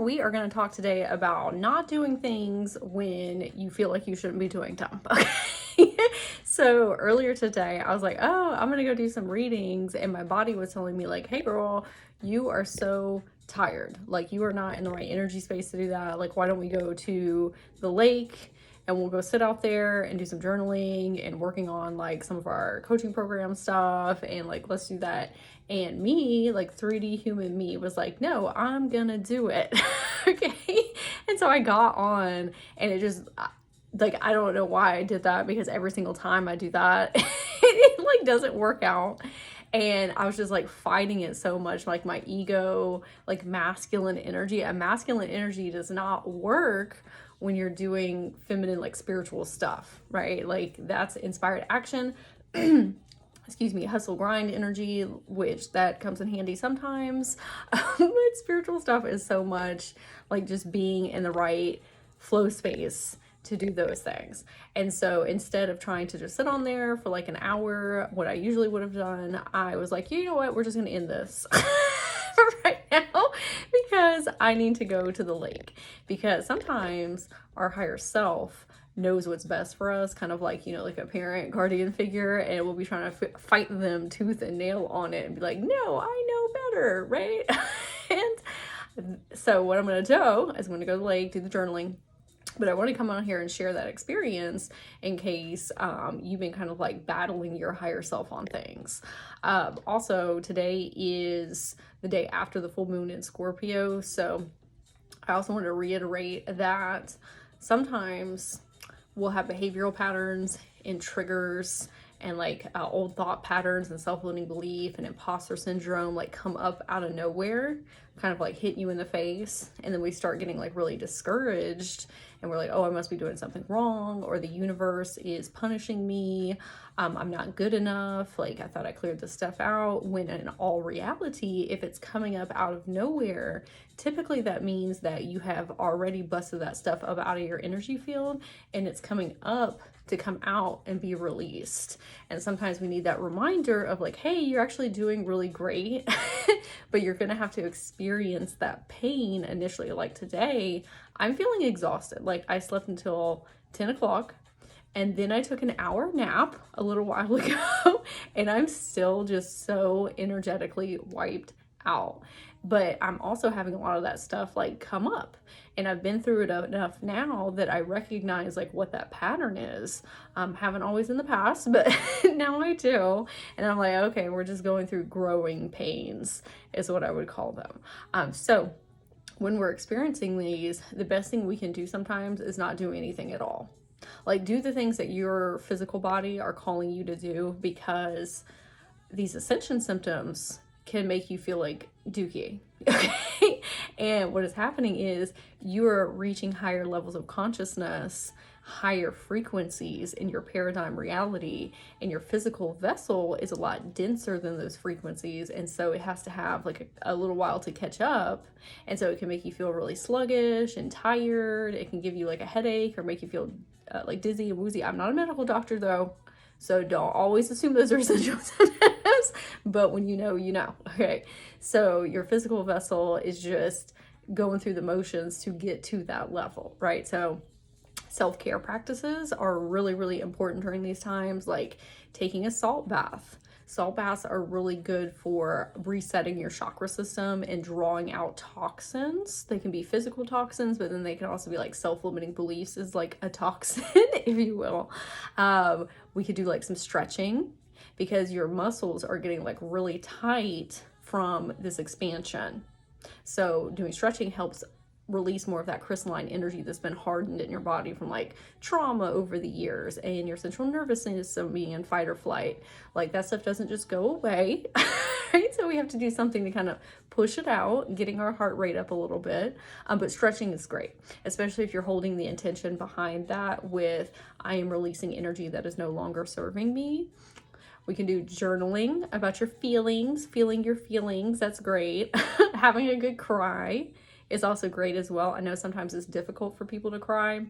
we are going to talk today about not doing things when you feel like you shouldn't be doing them. Okay. So earlier today, I was like, oh, I'm going to go do some readings. And my body was telling me, like, hey, girl, you are so tired. Like, you are not in the right energy space to do that. Like, why don't we go to the lake? And we'll go sit out there and do some journaling and working on like some of our coaching program stuff. And like, let's do that. And me, like 3D human me, was like, no, I'm gonna do it. Okay. And so I got on, and it just, like, I don't know why I did that, because every single time I do that, it like doesn't work out. And I was just like fighting it so much, like my ego, like masculine energy. And masculine energy does not work when you're doing feminine, like spiritual stuff, right? Like that's inspired action. Excuse me, hustle grind energy, which that comes in handy sometimes. But spiritual stuff is so much like just being in the right flow space to do those things. And so instead of trying to just sit on there for like an hour, what I usually would have done, I was like, you know what, we're just gonna end this right now, because I need to go to the lake. Because sometimes our higher self knows what's best for us, kind of like, you know, like a parent guardian figure, and we'll be trying to fight them tooth and nail on it and be like, no, I know better, right? And so what I'm going to do is I'm going to go to the lake, do the journaling. But I want to come on here and share that experience in case you've been kind of like battling your higher self on things. Also, today is the day after the full moon in Scorpio. So I also want to reiterate that sometimes we'll have behavioral patterns and triggers and like old thought patterns and self-limiting belief and imposter syndrome like come up out of nowhere, kind of like hit you in the face. And then we start getting like really discouraged, and we're like, oh, I must be doing something wrong, or the universe is punishing me. I'm not good enough. Like, I thought I cleared this stuff out, when in all reality, if it's coming up out of nowhere, typically that means that you have already busted that stuff up out of your energy field, and it's coming up to come out and be released. And sometimes we need that reminder of like, hey, you're actually doing really great, but you're gonna have to experience that pain initially. Like today, I'm feeling exhausted. Like I slept until 10 o'clock, and then I took an hour nap a little while ago, and I'm still just so energetically wiped out. But I'm also having a lot of that stuff like come up, and I've been through it enough now that I recognize like what that pattern is. Haven't always in the past, but now I do. And I'm like, okay, we're just going through growing pains is what I would call them. So when we're experiencing these, the best thing we can do sometimes is not do anything at all. Like, do the things that your physical body are calling you to do, because these ascension symptoms can make you feel like dookie. Okay. And what is happening is you're reaching higher levels of consciousness, higher frequencies in your paradigm reality, and your physical vessel is a lot denser than those frequencies. And so it has to have like a little while to catch up. And so it can make you feel really sluggish and tired. It can give you like a headache or make you feel like dizzy and woozy. I'm not a medical doctor though, so don't always assume those are essential symptoms, but when you know, you know. Okay, so your physical vessel is just going through the motions to get to that level, right? So self-care practices are really, really important during these times, like taking a salt bath. Salt baths are really good for resetting your chakra system and drawing out toxins. They can be physical toxins, but then they can also be like self-limiting beliefs is like a toxin, if you will. We could do like some stretching, because your muscles are getting like really tight from this expansion. So doing stretching helps release more of that crystalline energy that's been hardened in your body from like trauma over the years, and your central nervous system being in fight or flight. Like that stuff doesn't just go away, right? So we have to do something to kind of push it out, getting our heart rate up a little bit. But stretching is great, especially if you're holding the intention behind that with, I am releasing energy that is no longer serving me. We can do journaling about your feelings, feeling your feelings. That's great. Having a good cry is also great as well. I know sometimes it's difficult for people to cry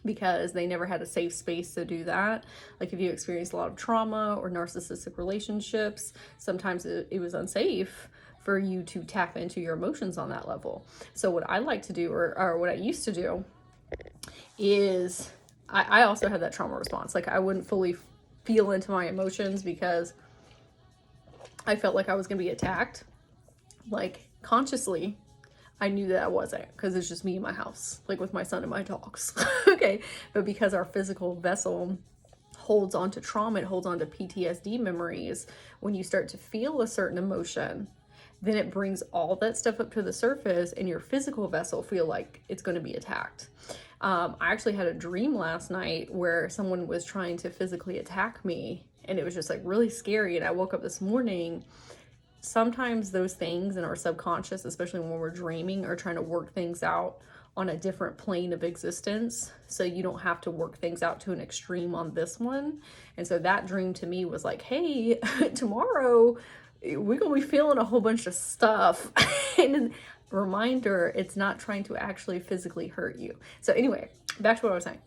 because they never had a safe space to do that. Like if you experience a lot of trauma or narcissistic relationships, sometimes it was unsafe for you to tap into your emotions on that level. So what I like to do, or what I used to do, is I also had that trauma response. Like I wouldn't fully feel into my emotions because I felt like I was going to be attacked. Like consciously, I knew that I wasn't, because it's just me in my house, like with my son and my dogs. Okay. But because our physical vessel holds on to trauma, it holds on to PTSD memories. When you start to feel a certain emotion, then it brings all that stuff up to the surface, and your physical vessel feel like it's going to be attacked. I actually had a dream last night where someone was trying to physically attack me, and it was just like really scary. And I woke up this morning. Sometimes those things in our subconscious, especially when we're dreaming, are trying to work things out on a different plane of existence, so you don't have to work things out to an extreme on this one. And so that dream to me was like, hey, tomorrow we're gonna be feeling a whole bunch of stuff. And reminder, it's not trying to actually physically hurt you. So anyway, back to what I was saying.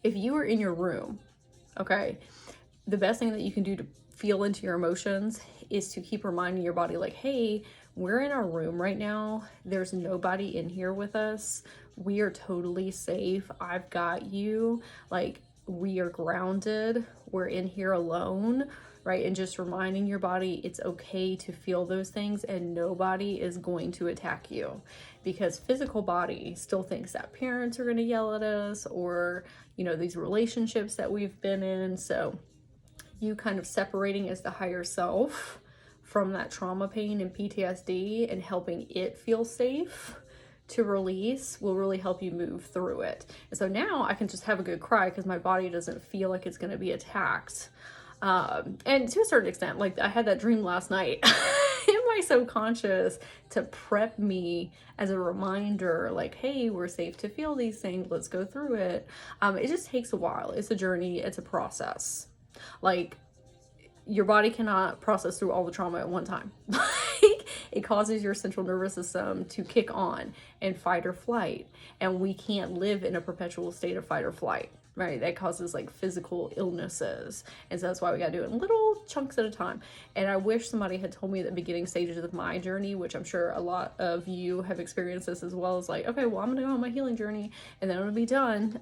If you are in your room, okay, the best thing that you can do to feel into your emotions is to keep reminding your body, like, hey, we're in our room right now. There's nobody in here with us. We are totally safe. I've got you. Like, we are grounded. We're in here alone, right? And just reminding your body it's okay to feel those things, and nobody is going to attack you, because physical body still thinks that parents are going to yell at us, or, you know, these relationships that we've been in. So you kind of separating as the higher self from that trauma, pain, and PTSD, and helping it feel safe to release will really help you move through it. And so now I can just have a good cry because my body doesn't feel like it's going to be attacked. And to a certain extent, like I had that dream last night in my subconscious to prep me as a reminder, like, hey, we're safe to feel these things. Let's go through it. It just takes a while. It's a journey. It's a process. Like, your body cannot process through all the trauma at one time. Like, it causes your central nervous system to kick on and fight or flight. And we can't live in a perpetual state of fight or flight, right? That causes like physical illnesses. And so that's why we got to do it in little chunks at a time. And I wish somebody had told me at the beginning stages of my journey, which I'm sure a lot of you have experienced this as well, as like, okay, well, I'm going to go on my healing journey and then I'm going to be done.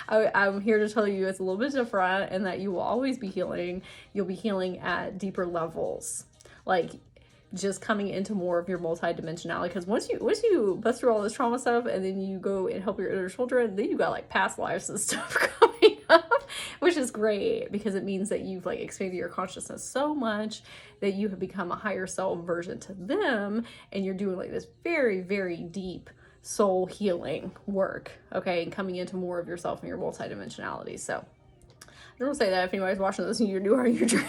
I'm here to tell you it's a little bit different, and that you will always be healing. You'll be healing at deeper levels, like just coming into more of your multidimensionality. Because once you bust through all this trauma stuff, and then you go and help your inner children, then you got like past lives and stuff coming up, which is great, because it means that you've like expanded your consciousness so much that you have become a higher self version to them, and you're doing like this very, very deep soul healing work, okay, and coming into more of yourself and your multidimensionality. So I don't say that if anybody's watching this and you're new on your journey.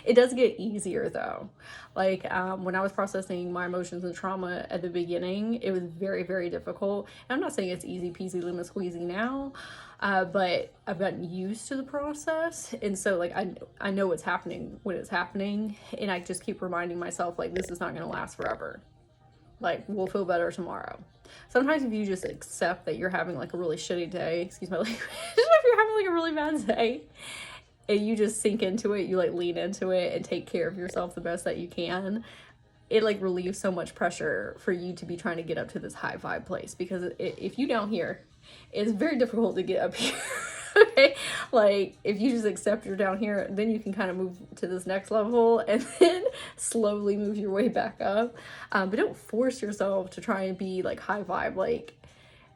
It does get easier though. Like when I was processing my emotions and trauma at the beginning, it was very, very difficult. And I'm not saying it's easy peasy lemon squeezy now, but I've gotten used to the process. And so like I know what's happening when it's happening, and I just keep reminding myself, like, this is not going to last forever. Like, we'll feel better tomorrow. Sometimes if you just accept that you're having like a really shitty day, excuse my language, if you're having like a really bad day, and you just sink into it, you like lean into it and take care of yourself the best that you can, it like relieves so much pressure for you to be trying to get up to this high vibe place. Because if you down here, it's very difficult to get up here. Okay, like if you just accept you're down here, then you can kind of move to this next level and then slowly move your way back up. But don't force yourself to try and be like high vibe. Like,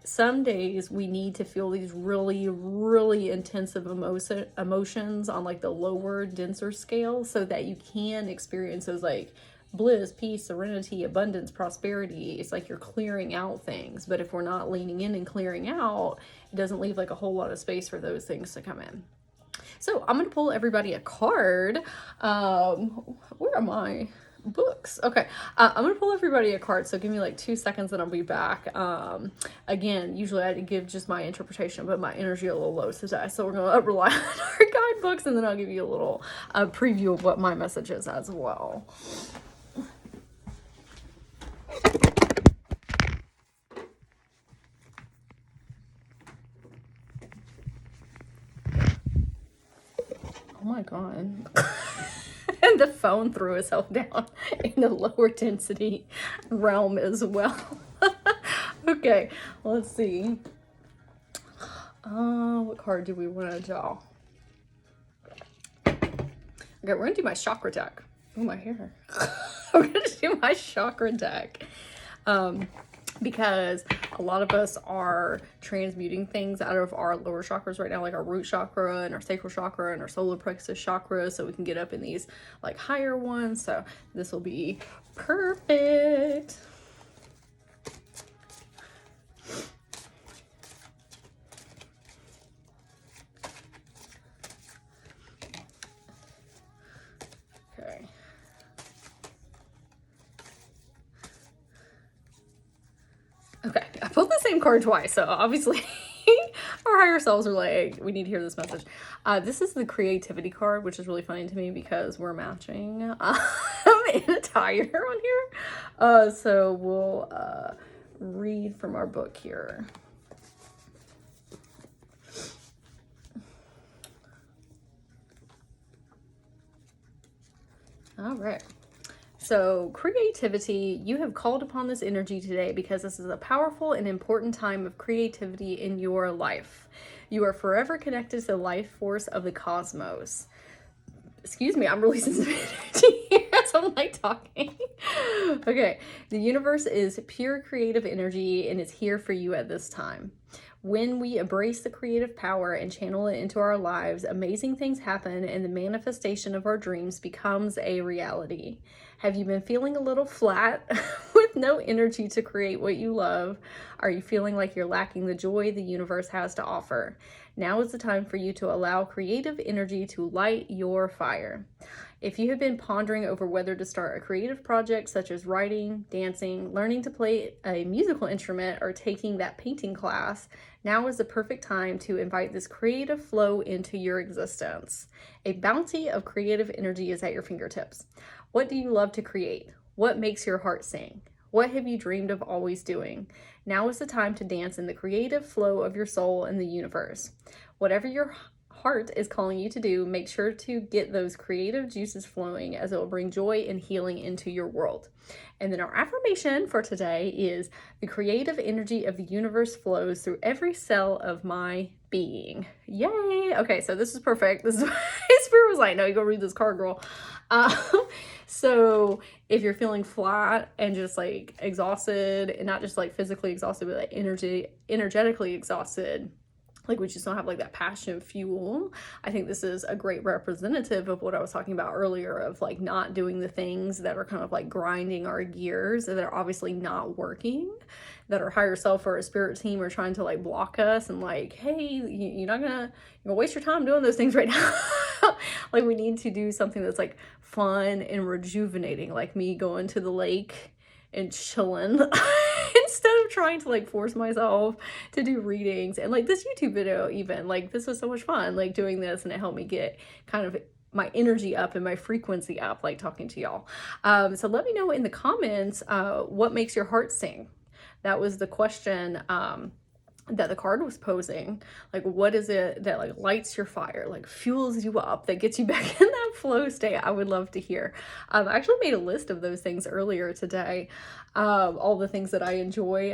some days we need to feel these really, really intensive emotions on like the lower, denser scale, so that you can experience those like bliss, peace, serenity, abundance, prosperity. It's like you're clearing out things. But if we're not leaning in and clearing out, it doesn't leave like a whole lot of space for those things to come in. So I'm going to pull everybody a card. Where are my books? Okay. I'm going to pull everybody a card. So give me like 2 seconds and I'll be back. Again, usually I give just my interpretation, but my energy a little low today. So we're going to rely on our guidebooks, and then I'll give you a little preview of what my message is as well. Oh my God. the phone threw itself down in the lower density realm as well. Okay, let's see. What card do we want to draw? Okay, we're gonna do my chakra deck. Oh, my hair. We're gonna do my chakra deck. Because a lot of us are transmuting things out of our lower chakras right now, like our root chakra and our sacral chakra and our solar plexus chakra, so we can get up in these like higher ones. So this will be perfect. Okay. Okay, I pulled the same card twice, so obviously our higher selves are like, we need to hear this message. This is the creativity card, which is really funny to me because we're matching in attire on here. So we'll read from our book here. All right. So creativity, you have called upon this energy today because this is a powerful and important time of creativity in your life. You are forever connected to the life force of the cosmos. Excuse me, I'm releasing some energy here as I'm like talking. Okay, the universe is pure creative energy and is here for you at this time. When we embrace the creative power and channel it into our lives, amazing things happen and the manifestation of our dreams becomes a reality. Have you been feeling a little flat with no energy to create what you love? Are you feeling like you're lacking the joy the universe has to offer? Now is the time for you to allow creative energy to light your fire. If you have been pondering over whether to start a creative project such as writing, dancing, learning to play a musical instrument, or taking that painting class, now is the perfect time to invite this creative flow into your existence. A bounty of creative energy is at your fingertips. What do you love to create? What makes your heart sing? What have you dreamed of always doing? Now is the time to dance in the creative flow of your soul and the universe. Whatever your heart is calling you to do, make sure to get those creative juices flowing, as it will bring joy and healing into your world. And then our affirmation for today is the creative energy of the universe flows through every cell of my being. Yay! Okay, so this is perfect. This is why Spirit was like, no, you go read this card, girl. So if you're feeling flat and just like exhausted, and not just like physically exhausted, but like energetically exhausted, like we just don't have like that passion fuel, I think this is a great representative of what I was talking about earlier, of like not doing the things that are kind of like grinding our gears and that are obviously not working, that our higher self or a spirit team are trying to like block us and like, hey, you're gonna waste your time doing those things right now. Like we need to do something that's like fun and rejuvenating, like me going to the lake and chilling instead of trying to like force myself to do readings. And like this YouTube video, even like this was so much fun, like doing this, and it helped me get kind of my energy up and my frequency up, like talking to y'all. So let me know in the comments what makes your heart sing. That was the question that the card was posing. Like, what is it that like lights your fire, like fuels you up, that gets you back in that flow state? I would love to hear. I actually made a list of those things earlier today, all the things that I enjoy.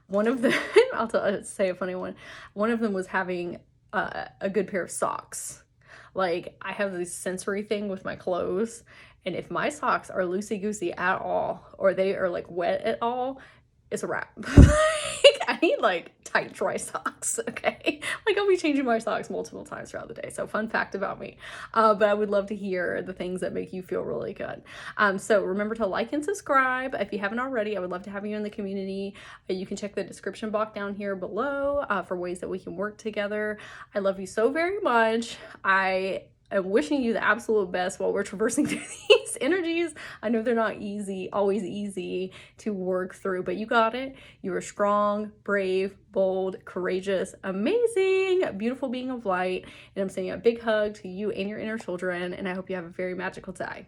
One of them, I'll say a funny one. One of them was having a good pair of socks. Like I have this sensory thing with my clothes, and if my socks are loosey-goosey at all, or they are like wet at all, it's a wrap. Like I need like tight, dry socks, okay? Like I'll be changing my socks multiple times throughout the day. So fun fact about me. But I would love to hear the things that make you feel really good. So remember to like and subscribe. If you haven't already, I would love to have you in the community. You can check the description box down here below for ways that we can work together. I love you so very much. I'm wishing you the absolute best while we're traversing through these energies. I know they're not always easy to work through, but you got it. You are strong, brave, bold, courageous, amazing, beautiful being of light. And I'm sending a big hug to you and your inner children, and I hope you have a very magical day.